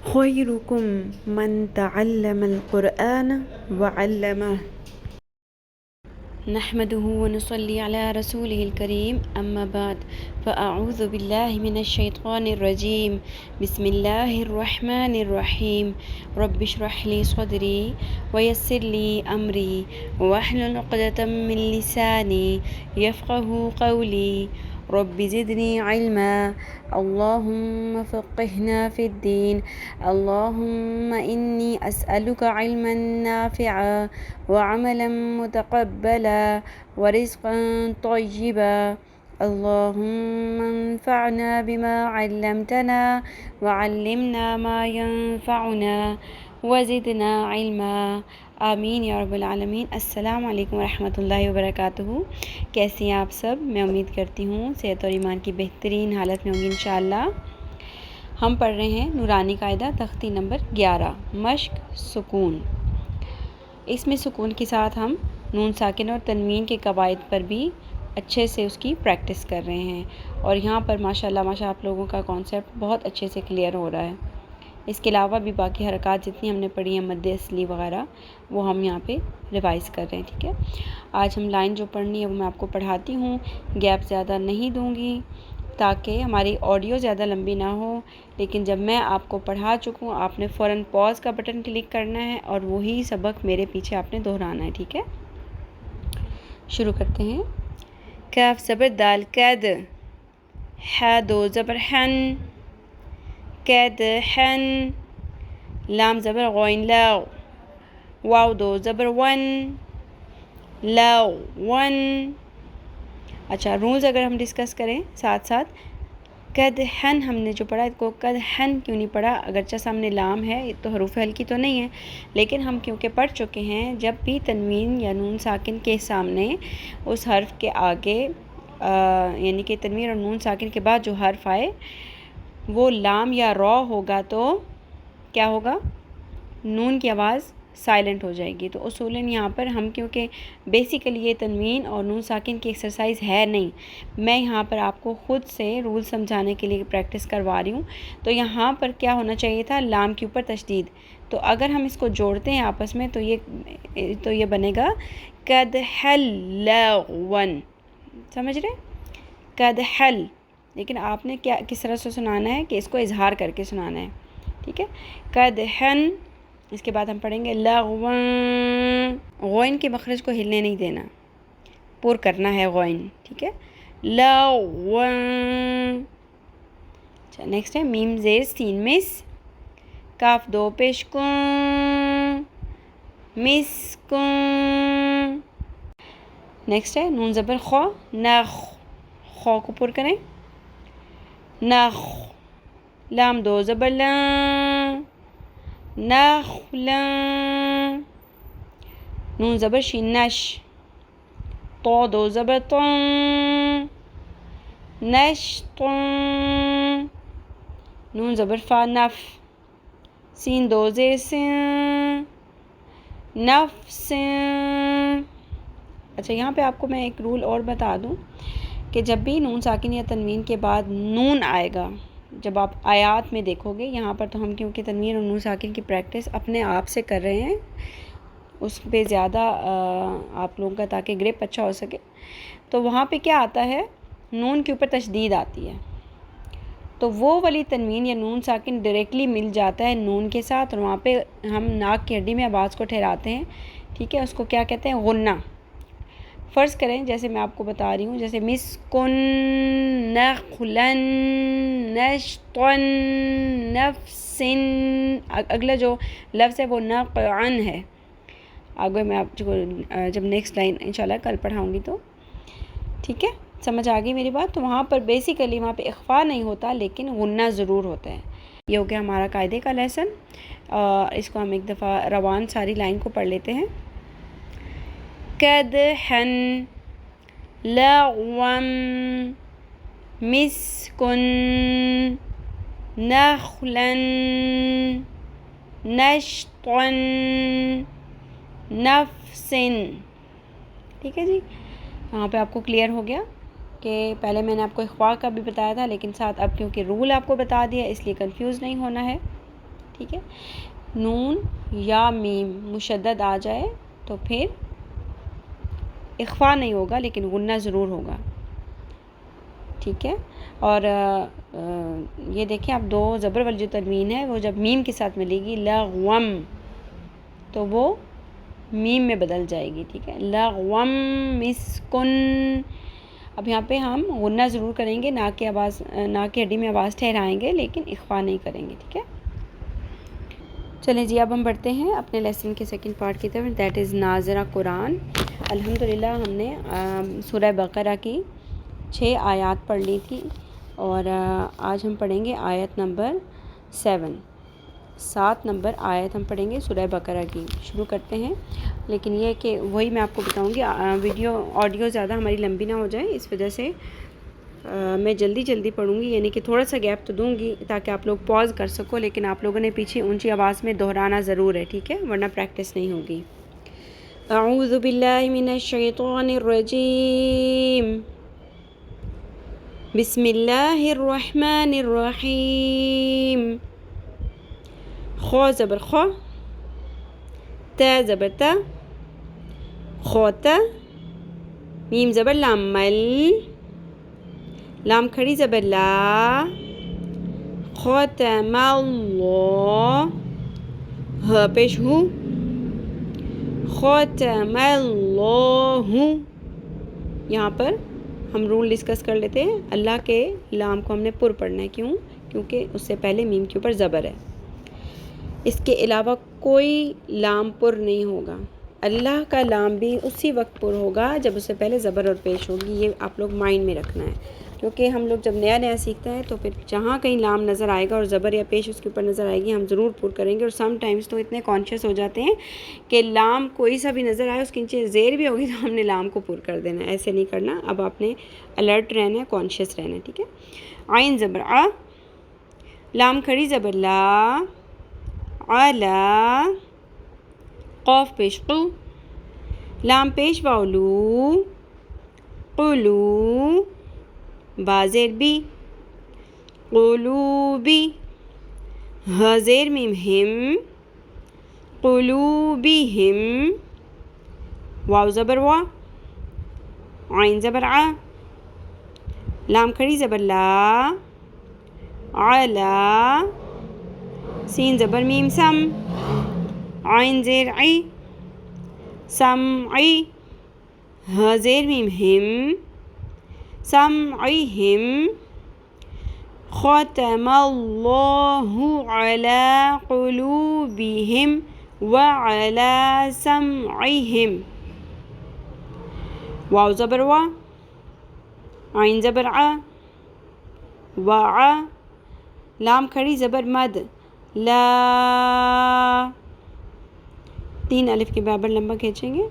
خيركم من تعلم القرآن وعلمه نحمده ونصلي على رسوله الكريم أما بعد فأعوذ بالله من الشيطان الرجيم بسم الله الرحمن الرحيم رب اشرح لي صدري ويسر لي أمري واحلل عقدة من لساني يفقه قولي رب زدني علما اللهم فقهنا في الدين اللهم إني أسألك علما نافعا وعملا متقبلا ورزقا طيبا اللهم انفعنا بما علمتنا وعلمنا ما ينفعنا وزدنا علما آمین یا رب العالمین۔ السلام علیکم ورحمۃ اللہ وبرکاتہ۔ کیسی ہیں آپ سب؟ میں امید کرتی ہوں صحت اور ایمان کی بہترین حالت میں ہوں گی انشاءاللہ۔ ہم پڑھ رہے ہیں نورانی قاعدہ تختی نمبر 11 مشق سکون۔ اس میں سکون کے ساتھ ہم نون ساکن اور تنوین کے قواعد پر بھی اچھے سے اس کی پریکٹس کر رہے ہیں، اور یہاں پر ماشاءاللہ آپ لوگوں کا کانسیپٹ بہت اچھے سے کلیئر ہو رہا ہے۔ اس کے علاوہ بھی باقی حرکات جتنی ہم نے پڑھی ہیں مد اصلی وغیرہ وہ ہم یہاں پہ ریوائز کر رہے ہیں، ٹھیک ہے۔ آج ہم لائن جو پڑھنی ہے وہ میں آپ کو پڑھاتی ہوں، گیپ زیادہ نہیں دوں گی تاکہ ہماری آڈیو زیادہ لمبی نہ ہو، لیکن جب میں آپ کو پڑھا چکوں آپ نے فوراً پاز کا بٹن کلک کرنا ہے اور وہی سبق میرے پیچھے آپ نے دہرانا ہے، ٹھیک ہے۔ شروع کرتے ہیں۔ کاف زبر دال قد، ح دو زبر حن قد حن، لام زبر غین لاو، واو دو زبر ون لاو ون۔ اچھا رولز اگر ہم ڈسکس کریں ساتھ ساتھ، قد حن ہم نے جو پڑھا اس کو قد حن کیوں نہیں پڑھا؟ اگرچہ سامنے لام ہے تو حروف ہلکی تو نہیں ہے، لیکن ہم کیونکہ پڑھ چکے ہیں جب بھی تنوین یا نون ساکن کے سامنے اس حرف کے آگے یعنی کہ تنوین اور نون ساکن کے بعد جو حرف آئے وہ لام یا را ہوگا تو کیا ہوگا؟ نون کی آواز سائلنٹ ہو جائے گی۔ تو اصولاً یہاں پر ہم کیونکہ بیسیکلی یہ تنوین اور نون ساکن کی ایکسرسائز ہے نہیں، میں یہاں پر آپ کو خود سے رول سمجھانے کے لیے پریکٹس کروا رہی ہوں، تو یہاں پر کیا ہونا چاہیے تھا؟ لام کے اوپر تشدید۔ تو اگر ہم اس کو جوڑتے ہیں آپس میں تو یہ بنے گا قد حل ون، سمجھ رہے؟ قد حل، لیکن آپ نے کس طرح سے سنانا ہے کہ اس کو اظہار کر کے سنانا ہے، ٹھیک ہے۔ قد حن، اس کے بعد ہم پڑھیں گے لغون، غین کے مخرج کو ہلنے نہیں دینا، پر کرنا ہے غین، ٹھیک ہے۔ لغون۔ اچھا نیکسٹ ہے میم زیر سین مس، کاف دو پیش کن مس کن۔ نیکسٹ ہے نون زبر خو، نخ، خو کو پر کریں نخ، لام دو زبر لام نخلا، نون زبر شین نش، تو دو زبر طن نشطن، نون زبر فا نف، سین دو زیر سن نفسن۔ اچھا یہاں پہ آپ کو میں ایک رول اور بتا دوں کہ جب بھی نون ساکن یا تنوین کے بعد نون آئے گا، جب آپ آیات میں دیکھو گے، یہاں پر تو ہم کیونکہ تنوین اور نون ساکن کی پریکٹس اپنے آپ سے کر رہے ہیں اس پہ زیادہ آپ لوگوں کا تاکہ گرپ اچھا ہو سکے، تو وہاں پہ کیا آتا ہے؟ نون کے اوپر تشدید آتی ہے، تو وہ والی تنوین یا نون ساکن ڈائریکٹلی مل جاتا ہے نون کے ساتھ، اور وہاں پہ ہم ناک کی ہڈی میں آواز کو ٹھہراتے ہیں، ٹھیک ہے۔ اس کو کیا کہتے ہیں؟ غنہ۔ فرض کریں جیسے میں آپ کو بتا رہی ہوں، جیسے مسکن نخلن نشطن نفسن، اگلا جو لفظ ہے وہ نقعن ہے، آگے میں آپ کو جب نیکسٹ لائن انشاءاللہ کل پڑھاؤں گی تو ٹھیک ہے، سمجھ آ گئی میری بات۔ تو وہاں پر بیسیکلی وہاں پہ اخفا نہیں ہوتا لیکن غنہ ضرور ہوتا ہے۔ یہ ہو گیا ہمارا قاعدے کا لیسن، اس کو ہم ایک دفعہ روان ساری لائن کو پڑھ لیتے ہیں۔ قد حن لغون مسکن نخلا نشطا نفسن، ٹھیک ہے جی۔ وہاں پہ آپ کو کلیئر ہو گیا کہ پہلے میں نے آپ کو اخفاء کا بھی بتایا تھا، لیکن ساتھ اب کیونکہ رول آپ کو بتا دیا اس لیے کنفیوز نہیں ہونا ہے۔ ٹھیک ہے. نون یا میم مشدد آ جائے تو پھر اخفا نہیں ہوگا لیکن غنہ ضرور ہوگا. ٹھیک ہے. اور یہ دیکھیں آپ دو زبر والی جو تنوین ہے وہ جب میم کے ساتھ ملے گی لغوم تو وہ میم میں بدل جائے گی. ٹھیک ہے. لغوم مسکن. اب یہاں پہ ہم غنہ ضرور کریں گے، ناک کی ہڈی میں آواز ٹھہرائیں گے لیکن اخفا نہیں کریں گے. ٹھیک ہے. چلیں جی اب ہم بڑھتے ہیں اپنے لیسن کے سیکنڈ پارٹ کی طرف، دیٹ از ناظرہ قرآن. الحمدللہ ہم نے سورہ بقرہ کی 6 آیات پڑھ لی تھی اور آج ہم پڑھیں گے آیت نمبر 7 نمبر آیت ہم پڑھیں گے سورہ بقرہ کی. شروع کرتے ہیں، لیکن یہ کہ وہی میں آپ کو بتاؤں گی آڈیو زیادہ ہماری لمبی نہ ہو جائے، اس وجہ سے میں جلدی پڑھوں گی، یعنی کہ تھوڑا سا گیپ تو دوں گی تاکہ آپ لوگ پاز کر سکو، لیکن آپ لوگوں نے پیچھے اونچی آواز میں دہرانا ضرور ہے. ٹھیک ہے، ورنہ پریکٹس نہیں ہوگی. اعوذ باللہ من الشیطان الرجیم. بسم اللہ الرحمن الرحیم. خو زبر خو، تا زبر تا، خوتا، میم زبر لام مل، لام کھڑی زبر لا، ختم اللہ، ہ پیش ہو، ختم اللہ. یہاں پر ہم رول ڈسکس کر لیتے ہیں. اللہ کے لام کو ہم نے پر پڑھنا ہے. کیوں؟ کیونکہ اس سے پہلے میم کے اوپر زبر ہے. اس کے علاوہ کوئی لام پر نہیں ہوگا. اللہ کا لام بھی اسی وقت پر ہوگا جب اس سے پہلے زبر اور پیش ہوگی. یہ آپ لوگ مائنڈ میں رکھنا ہے، کیونکہ ہم لوگ جب نیا سیکھتے ہیں تو پھر جہاں کہیں لام نظر آئے گا اور زبر یا پیش اس کے اوپر نظر آئے گی ہم ضرور پر کریں گے. اور سم ٹائمز تو اتنے کانشیس ہو جاتے ہیں کہ لام کوئی سا بھی نظر آئے اس کے نیچے زیر بھی ہوگی تو ہم نے لام کو پر کر دینا ہے. ایسے نہیں کرنا. اب آپ نے الرٹ رہنا ہے، کانشیس رہنا ہے. ٹھیک ہے. عین زبر آ، لام کھڑی زبر لا، علا، قاف پیش قو، لام پیش واو لو، قلو، با زیر بی، قلوبی، ہ زیر میم ہم، قلوبہم، واو زبر وا، عین زبر آ، لام کھڑی زبر لا، علا، سین زبر میم سم، عین زیر عی، سمعی، ہ زیر میم ہم، سمعہم، ختم اللہ علی قلوبہم وعلی سمعہم، واو زبر وا، عین زبر آ، وعا، لام کھڑی زبر مد لا، 3 الف کے برابر لمبا کھینچیں گے.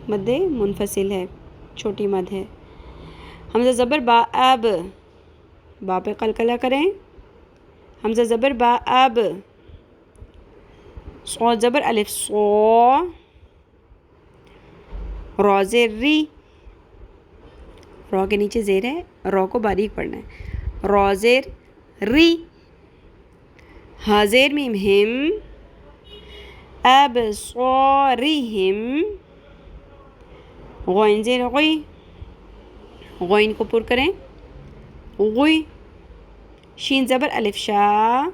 مد منفصل ہے، چھوٹی مد ہے. حمزہ زبر با اب، با پہ قلقلہ کریں. حمزہ زبر با اب، صاد زبر الف صو، را زیر ری، را کے نیچے زیر ہے، را کو باریک پڑھنا ہے. را زیر ری، ہ زیر میم ہم، ابصارہم، غین زیر غی، غین کو پر کریں. غی، شین زبر الف شا،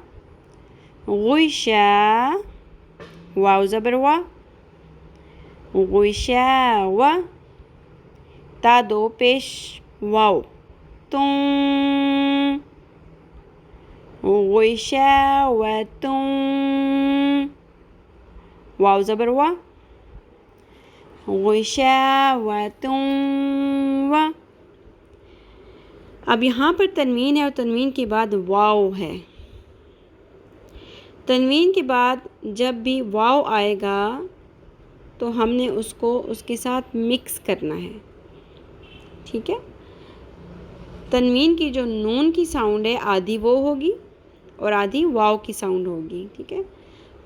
غیشا، واو زبر وا، غیشاوا، تا دو پیش واو، تون، غیشاوتون، واو زبر وا، غیشاوتون وا. اب یہاں پر تنوین ہے اور تنوین کے بعد واو ہے. تنوین کے بعد جب بھی واو آئے گا تو ہم نے اس کو اس کے ساتھ مکس کرنا ہے. ٹھیک ہے. تنوین کی جو نون کی ساؤنڈ ہے آدھی وہ ہوگی اور آدھی واو کی ساؤنڈ ہوگی. ٹھیک ہے.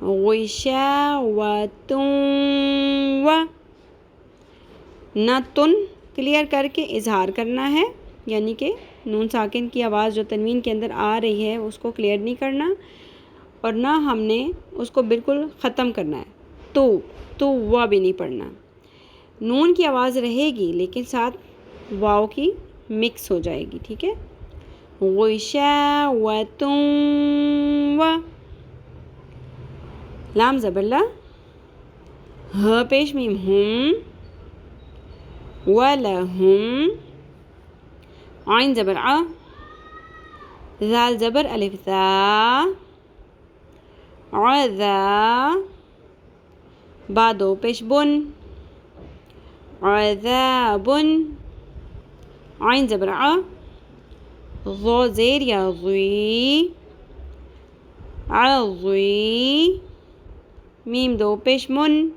غیشاوتون وا، نہ تن کلیئر کر کے اظہار کرنا ہے، یعنی کہ نون ساکن کی آواز جو تنوین کے اندر آ رہی ہے اس کو کلیئر نہیں کرنا، اور نہ ہم نے اس کو بالکل ختم کرنا ہے، تو وا بھی نہیں پڑھنا. نون کی آواز رہے گی لیکن ساتھ واو کی مکس ہو جائے گی. ٹھیک ہے. غشاوتن و، لام زبر لا، ہ پیش میم ہم، ولہم، عین زبر ع، ذال زبر الف ذا، عذا، با دو پیش بن، عذاب، عین زبر ع، ضو زیر یا ضی، عضی، میم دو پیش من،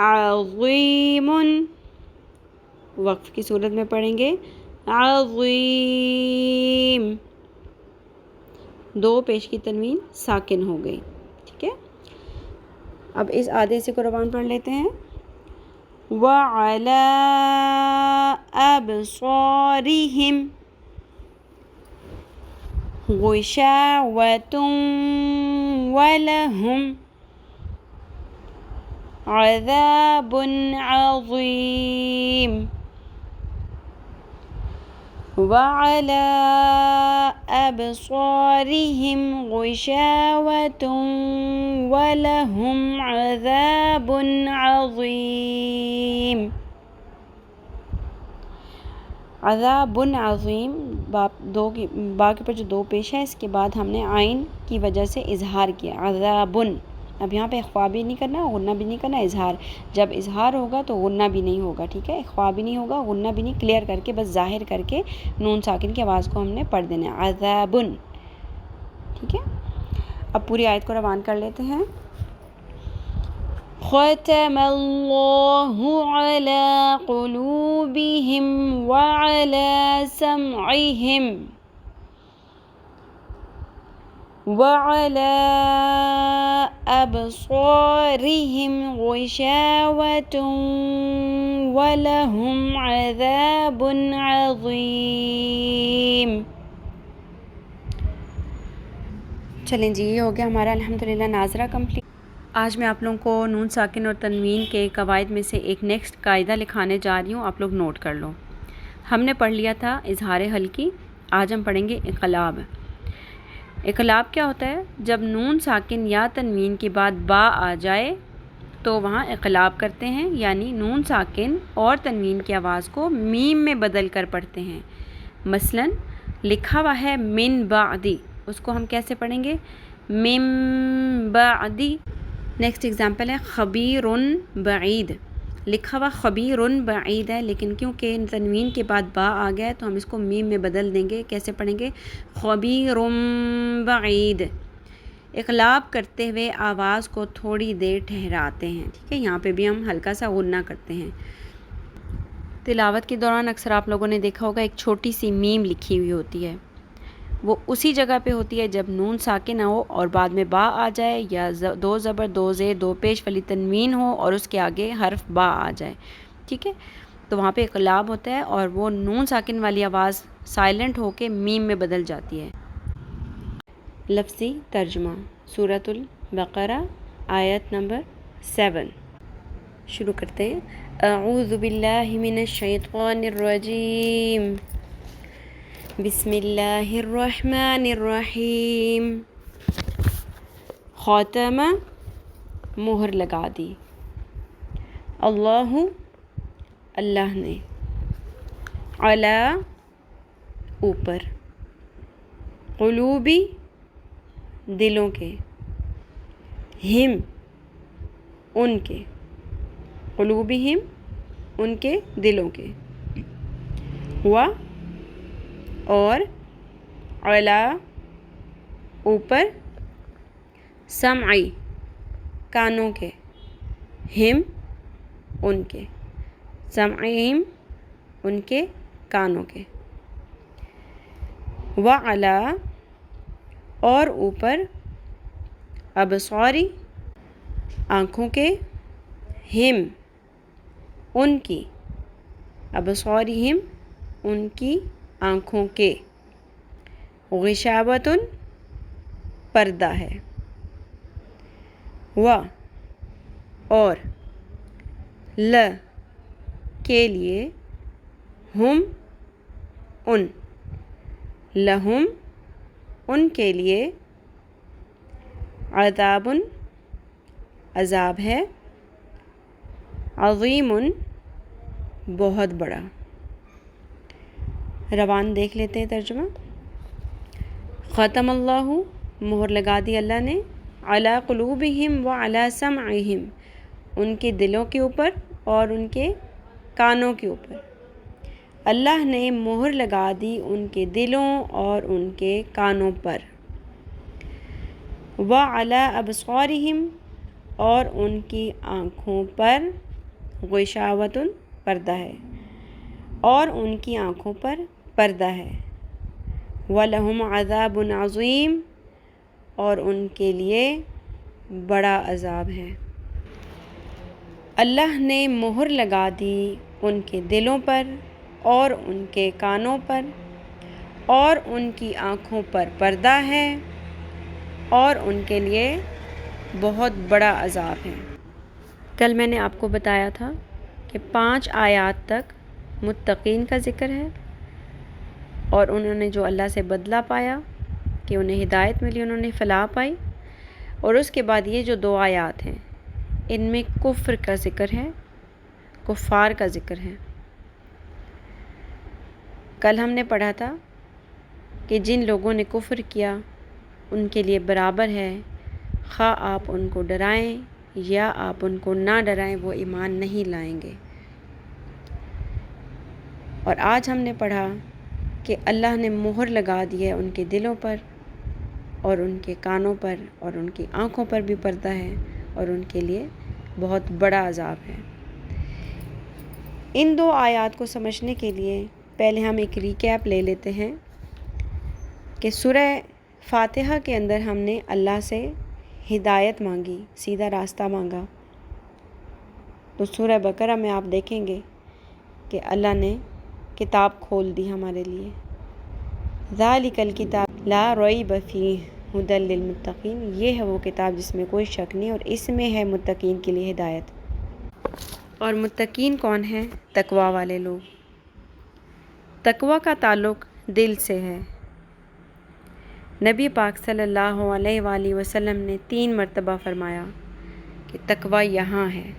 عظیم، وقف کی صورت میں پڑھیں گے عظیم، دو پیش کی تنوین ساکن ہو گئی. ٹھیک ہے. اب اس آدھے سے کو روان پڑھ لیتے ہیں. وَعَلَىٰ أَبْصَارِهِمْ غِشَاوَةٌ وَلَهُمْ عَذَابٌ عَظِيمٌ. وَعَلَىٰ أَبْصَارِهِمْ غِشَاوَةٌ وَلَهُمْ عَذَابٌ عَظِيمٌ. عذاب عظیم، با کے اوپر جو دو پیش ہے اس کے بعد ہم نے عین کی وجہ سے اظہار کیا. عذاب، اب یہاں پہ اخفا بھی نہیں کرنا، غنہ بھی نہیں کرنا، اظہار. جب اظہار ہوگا تو غنہ بھی نہیں ہوگا. ٹھیک ہے. اخفا بھی نہیں ہوگا، غنہ بھی نہیں، کلیئر کر کے بس ظاہر کر کے نون ساکن کی آواز کو ہم نے پڑھ دینا ہے. عذاب. ٹھیک ہے. اب پوری آیت کو روان کر لیتے ہیں. ختم اللہ علی قلوبہم وعلی سمعہم وعلی ابصارہم غشاوۃ ولہم عذاب عظیم. چلیں جی، یہ ہو گیا ہمارا الحمدللہ ناظرہ کمپلیٹ. آج میں آپ لوگوں کو نون ساکن اور تنوین کے قواعد میں سے ایک نیکسٹ قاعدہ لکھانے جا رہی ہوں، آپ لوگ نوٹ کر لو. ہم نے پڑھ لیا تھا اظہار حلقی، آج ہم پڑھیں گے انقلاب. انقلاب کیا ہوتا ہے؟ جب نون ساکن یا تنوین کے بعد با آ جائے تو وہاں انقلاب کرتے ہیں، یعنی نون ساکن اور تنوین کی آواز کو میم میں بدل کر پڑھتے ہیں. مثلاً لکھا ہوا ہے من بعدی، اس کو ہم کیسے پڑھیں گے؟ من بعدی. نیکسٹ ایگزامپل ہے خبیر بعید. لکھا ہوا خبیر بعید ہے لیکن کیونکہ تنوین کے بعد با آ گیا ہے تو ہم اس کو میم میں بدل دیں گے. کیسے پڑھیں گے؟ خبیر بعید. اقلاب کرتے ہوئے آواز کو تھوڑی دیر ٹھہراتے ہیں. ٹھیک ہے. یہاں پہ بھی ہم ہلکا سا غنہ کرتے ہیں. تلاوت کے دوران اکثر آپ لوگوں نے دیکھا ہوگا ایک چھوٹی سی میم لکھی ہوئی ہوتی ہے، وہ اسی جگہ پہ ہوتی ہے جب نون ساکن ہو اور بعد میں با آ جائے، یا دو زبر دو زیر دو پیش والی تنوین ہو اور اس کے آگے حرف با آ جائے. ٹھیک ہے. تو وہاں پہ اقلاب ہوتا ہے اور وہ نون ساکن والی آواز سائلنٹ ہو کے میم میں بدل جاتی ہے. لفظی ترجمہ. سورۃ البقرہ آیت نمبر 7. شروع کرتے ہیں. اعوذ باللہ من الشیطان الرجیم، بسم اللہ الرحمن الرحیم. خاتم، مہر لگا دی. اللہ، اللہ نے. علی، اوپر. قلوبی، دلوں کے. ہم، ان کے. قلوبہم، ان کے دلوں کے. ہوا، اور. علی، اوپر. سمعی، کانوں کے. ہم، ان کے. سمعہم، ان کے کانوں کے. وعلی، اور اوپر. ابصاری، آنکھوں کے. ہم، ان کی. ابصارہم، ان کی آنکھوں کے. غشاوۃ، پردہ ہے، و اور ل کے لیے، ہم ان، لہم ان کے لیے، عذاب عذاب ہے، عظیم بہت بڑا۔ روان دیکھ لیتے ہیں ترجمہ۔ ختم اللہ، مہر لگا دی اللہ نے، علی قلوبہم وعلی سمعہم، ان کے دلوں کے اوپر اور ان کے کانوں کے اوپر۔ اللہ نے مہر لگا دی ان کے دلوں اور ان کے کانوں پر۔ وعلی ابصارہم، اور ان کی آنکھوں پر، غشاوۃ پردہ ہے، اور ان کی آنکھوں پر پردہ ہے۔ وَلَهُمْ عَذَابٌ عَظِيمٌ، اور ان کے لیے بڑا عذاب ہے۔ اللہ نے مہر لگا دی ان کے دلوں پر اور ان کے کانوں پر، اور ان کی آنکھوں پر پردہ ہے، اور ان کے لیے بہت بڑا عذاب ہے۔ کل میں نے آپ کو بتایا تھا کہ 5 آیات تک متقین کا ذکر ہے، اور انہوں نے جو اللہ سے بدلہ پایا کہ انہیں ہدایت ملی، انہوں نے فلاح پائی، اور اس کے بعد یہ جو 2 آیات ہیں ان میں کفر کا ذکر ہے، کفار کا ذکر ہے۔ کل ہم نے پڑھا تھا کہ جن لوگوں نے کفر کیا ان کے لیے برابر ہے، خواہ آپ ان کو ڈرائیں یا آپ ان کو نہ ڈرائیں، وہ ایمان نہیں لائیں گے۔ اور آج ہم نے پڑھا کہ اللہ نے مہر لگا دی ہے ان کے دلوں پر اور ان کے کانوں پر اور ان کی آنکھوں پر بھی پردہ ہے، اور ان کے لیے بہت بڑا عذاب ہے۔ ان 2 آیات کو سمجھنے کے لیے پہلے ہم ایک ریکیپ لے لیتے ہیں کہ سورہ فاتحہ کے اندر ہم نے اللہ سے ہدایت مانگی، سیدھا راستہ مانگا۔ تو سورہ بقرہ میں آپ دیکھیں گے کہ اللہ نے کتاب کھول دی ہمارے لیے۔ ذالک الکتاب لا ریب فیہ ھدی للمتقین، یہ ہے وہ کتاب جس میں کوئی شک نہیں، اور اس میں ہے متقین کے لیے ہدایت۔ اور متقین کون ہیں؟ تقوی والے لوگ۔ تقوی کا تعلق دل سے ہے۔ نبی پاک صلی اللہ علیہ وآلہ وسلم نے 3 مرتبہ فرمایا کہ تقوی یہاں ہے،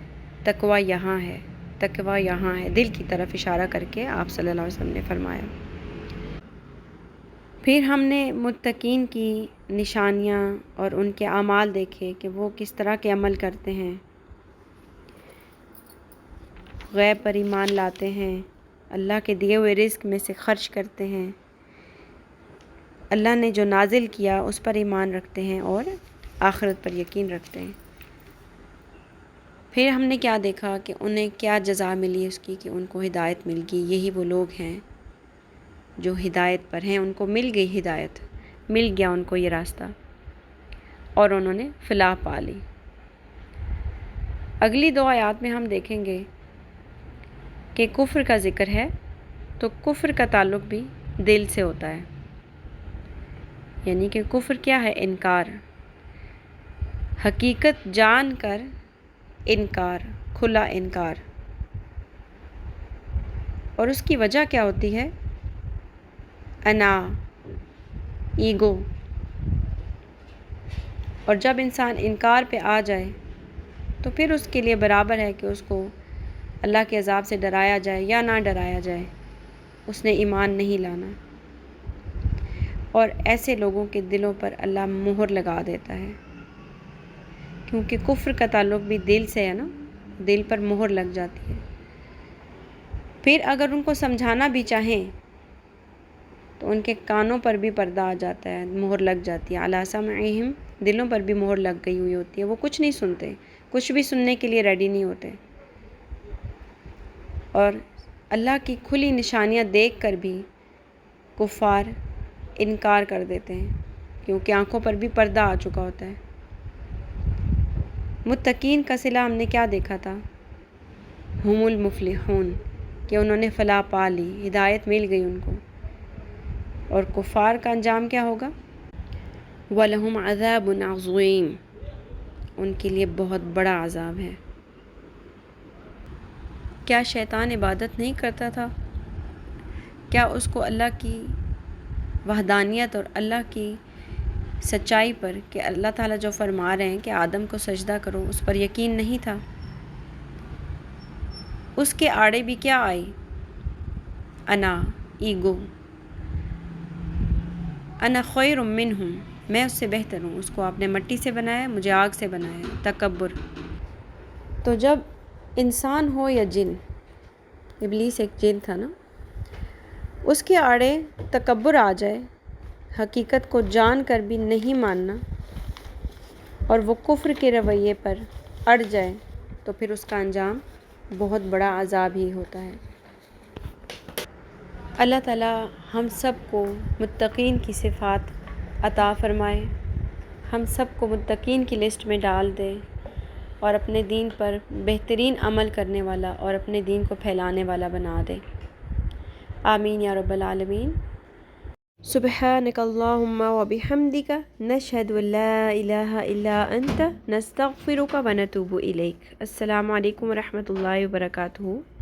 تقوی یہاں ہے، تقوی یہاں ہے، دل کی طرف اشارہ کر کے آپ صلی اللہ علیہ وسلم نے فرمایا۔ پھر ہم نے متقین کی نشانیاں اور ان کے اعمال دیکھے کہ وہ کس طرح کے عمل کرتے ہیں، غیب پر ایمان لاتے ہیں، اللہ کے دیے ہوئے رزق میں سے خرچ کرتے ہیں، اللہ نے جو نازل کیا اس پر ایمان رکھتے ہیں، اور آخرت پر یقین رکھتے ہیں۔ پھر ہم نے کیا دیکھا کہ انہیں کیا جزا ملی اس کی، کہ ان کو ہدایت مل گئی۔ یہی وہ لوگ ہیں جو ہدایت پر ہیں، ان کو مل گئی ہدایت، مل گیا ان کو یہ راستہ، اور انہوں نے فلاح پا لی۔ اگلی 2 آیات میں ہم دیکھیں گے کہ کفر کا ذکر ہے، تو کفر کا تعلق بھی دل سے ہوتا ہے۔ یعنی کہ کفر کیا ہے؟ انکار، حقیقت جان کر انکار، کھلا انکار۔ اور اس کی وجہ کیا ہوتی ہے؟ انا، ایگو۔ اور جب انسان انکار پہ آ جائے تو پھر اس کے لیے برابر ہے کہ اس کو اللہ کے عذاب سے ڈرایا جائے یا نہ ڈرایا جائے، اس نے ایمان نہیں لانا۔ اور ایسے لوگوں کے دلوں پر اللہ مہر لگا دیتا ہے، کیونکہ کفر کا تعلق بھی دل سے ہے نا، دل پر مہر لگ جاتی ہے۔ پھر اگر ان کو سمجھانا بھی چاہیں تو ان کے کانوں پر بھی پردہ آ جاتا ہے، مہر لگ جاتی ہے۔ علی سمعہم، دلوں پر بھی مہر لگ گئی ہوئی ہوتی ہے، وہ کچھ نہیں سنتے، کچھ بھی سننے کے لیے ریڈی نہیں ہوتے، اور اللہ کی کھلی نشانیاں دیکھ کر بھی کفار انکار کر دیتے ہیں، کیونکہ آنکھوں پر بھی پردہ آ چکا ہوتا ہے۔ متقین کا صلہ ہم نے کیا دیکھا تھا؟ ہم المفلحون، کہ انہوں نے فلاح پا لی، ہدایت مل گئی ان کو۔ اور کفار کا انجام کیا ہوگا؟ وَلَهُمْ عَذَابٌ عَظِيمٌ، ان کے لیے بہت بڑا عذاب ہے۔ کیا شیطان عبادت نہیں کرتا تھا؟ کیا اس کو اللہ کی وحدانیت اور اللہ کی سچائی پر کہ اللہ تعالیٰ جو فرما رہے ہیں کہ آدم کو سجدہ کرو، اس پر یقین نہیں تھا؟ اس کے آڑے بھی کیا آئی؟ انا، ایگو، انا خیر منہم، میں اس سے بہتر ہوں۔ اس کو آپ نے مٹی سے بنایا، مجھے آگ سے بنایا، تکبر۔ تو جب انسان ہو یا جن، ابلیس ایک جن تھا نا، اس کے آڑے تکبر آ جائے، حقیقت کو جان کر بھی نہیں ماننا، اور وہ کفر کے رویے پر اڑ جائے، تو پھر اس کا انجام بہت بڑا عذاب ہی ہوتا ہے۔ اللہ تعالیٰ ہم سب کو متقین کی صفات عطا فرمائے، ہم سب کو متقین کی لسٹ میں ڈال دے، اور اپنے دین پر بہترین عمل کرنے والا اور اپنے دین کو پھیلانے والا بنا دے۔ آمین یا رب العالمین۔ سبحانک اللہم و بحمدک، نشہد ان لا الہ الا انت، نستغفرک و نتوب الیک۔ السلام علیکم و رحمۃ اللہ وبرکاتہ۔